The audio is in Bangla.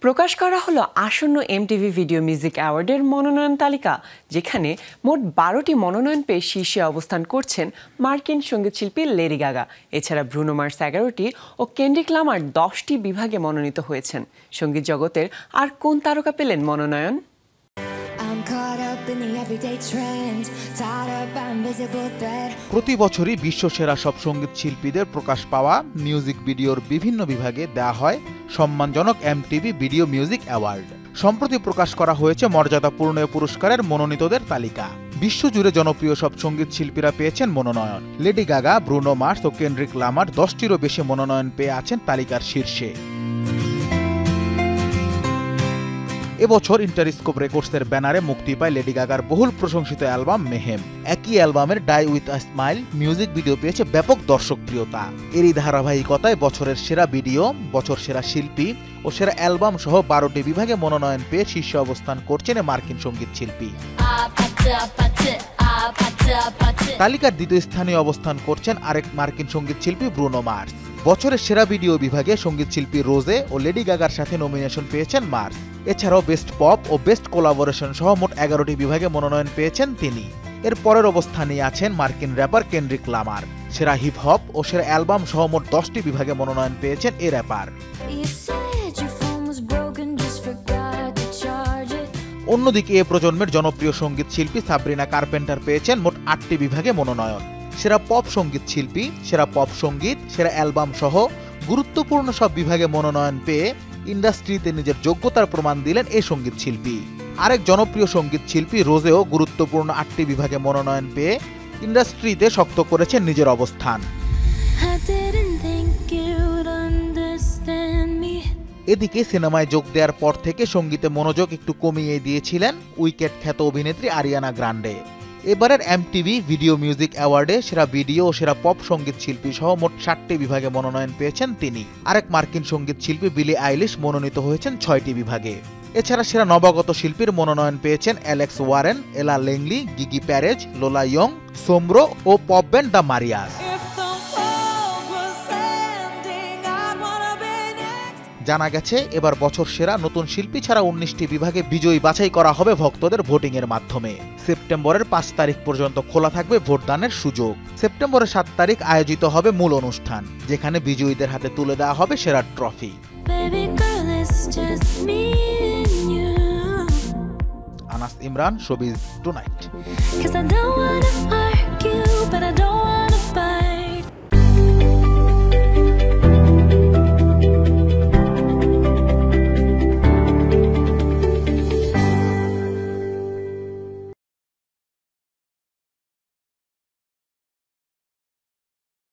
প্রকাশ করা হলো আসন্ন এমটিভি ভিডিও মিউজিক অ্যাওয়ার্ডের মনোনয়ন তালিকা, যেখানে মোট 12টি মনোনয়ন পেয়ে শীর্ষে অবস্থান করছেন মার্কিন সঙ্গীতশিল্পী লেডি গাগা। এছাড়া ব্রুনো মার্স 11টি ও কেন্ড্রিক লামার 10টি বিভাগে মনোনীত হয়েছেন। সঙ্গীত জগতের আর কোন তারকা পেলেন মনোনয়ন? প্রতি বছরই বিশ্বসেরা সব সঙ্গীত শিল্পীদের প্রকাশ পাওয়া মিউজিক ভিডিওর বিভিন্ন বিভাগে দেয়া হয় সম্মানজনক এমটিভি ভিডিও মিউজিক অ্যাওয়ার্ড। সম্প্রতি প্রকাশ করা হয়েছে মর্যাদাপূর্ণ পুরস্কারের মনোনীতদের তালিকা। বিশ্বজুড়ে জনপ্রিয় সব সঙ্গীত শিল্পীরা পেয়েছেন মনোনয়ন। লেডি গাগা, ব্রুনো মার্স ও কেন্ড্রিক লামার 10টিরও বেশি মনোনয়ন পেয়ে আছেন তালিকার শীর্ষে। এবছর ইন্টারস্কোপ রেকর্ডসের ব্যানারে মুক্তি পায় লেডি গাগার বহুল প্রশংসিত অ্যালবাম মেহেম। একই অ্যালবামের die with a smile music video পেয়েছে ব্যাপক দর্শকপ্রিয়তা। এরই ধারাবাহিকতায় বছরের সেরা ভিডিও, বছর সেরা শিল্পী ও সেরা অ্যালবাম সহ 12টি বিভাগে মনোনয়ন পেয়ে শীর্ষে অবস্থান করছেন মার্কিন সঙ্গীত শিল্পী। তালিকার দ্বিতীয় স্থানে অবস্থান করছেন আরেক মার্কিন সঙ্গীত শিল্পী ব্রুনো মার্স। বছরের সেরা ভিডিও বিভাগে সঙ্গীত শিল্পী রোজে ও লেডি গাগার সাথে নমিনেশন পেয়েছেন মার্স। এছাড়াও বেস্ট পপ ও বেস্ট কোলাবোরেশন সহ মোট 11টি বিভাগে মনোনয়ন পেয়েছেন তিনি। এর পরের অবস্থানে আছেন মার্কিন র্যাপার কেন্ড্রিক লামার। সেরা হিপ হপ ও সেরা অ্যালবাম সহ মোট 10টি বিভাগে মনোনয়ন পেয়েছেন এই র্যাপার। অন্যদিকে এ প্রজন্মের জনপ্রিয় সঙ্গীত শিল্পী সাবরিনা কার্পেন্টার পেয়েছেন মোট 8টি বিভাগে মনোনয়ন। সেরা পপ সঙ্গীত শিল্পী, সেরা পপ সঙ্গীত, সেরা অ্যালবাম সহ গুরুত্বপূর্ণ সব বিভাগে মনোনয়ন পেয়ে ইন্ডাস্ট্রিতে নিজের যোগ্যতার প্রমাণ দিলেন এই সঙ্গীত শিল্পী। আরেক জনপ্রিয় সঙ্গীত শিল্পী রোজেও গুরুত্বপূর্ণ 8টি বিভাগে মনোনয়ন পেয়ে ইন্ডাস্ট্রিতে শক্ত করেছেন নিজের অবস্থান। এদিকে সিনেমায় যোগ দেওয়ার পর থেকে সঙ্গীতে মনোযোগ একটু কমিয়ে দিয়েছিলেন উইকেট খ্যাত অভিনেত্রী আরিয়ানা গ্রান্ডে। এবারের এমটিভি ভিডিও মিউজিক অ্যাওয়ার্ডে সেরা ভিডিও ও সেরা পপ সঙ্গীত শিল্পী সহ মোট 7টি বিভাগে মনোনয়ন পেয়েছেন তিনি। আরেক মার্কিন সঙ্গীত শিল্পী বিলি আইলিশ মনোনীত হয়েছেন 6টি বিভাগে। এছাড়া সেরা নবাগত শিল্পীর মনোনয়ন পেয়েছেন Alex Warren, Ella Langley, Gigi Perez, Lola Young, Sombr ও পপ ব্যান্ড দ্য মারিয়াস। জানা গেছে এবার বছর সেরা নতুন শিল্পী ছাড়া 19টি বিভাগে বিজয়ী বাছাই করা হবে ভক্তদের ভোটিং এর মাধ্যমে। সেপ্টেম্বরের 5 তারিখ পর্যন্ত খোলা থাকবে ভোটদানের সুযোগ। সেপ্টেম্বরের 7 তারিখ আয়োজিত হবে মূল অনুষ্ঠান, যেখানে বিজয়ীদের হাতে তুলে দেওয়া হবে সেরা trophy. Anas Imran, showbiz tonight.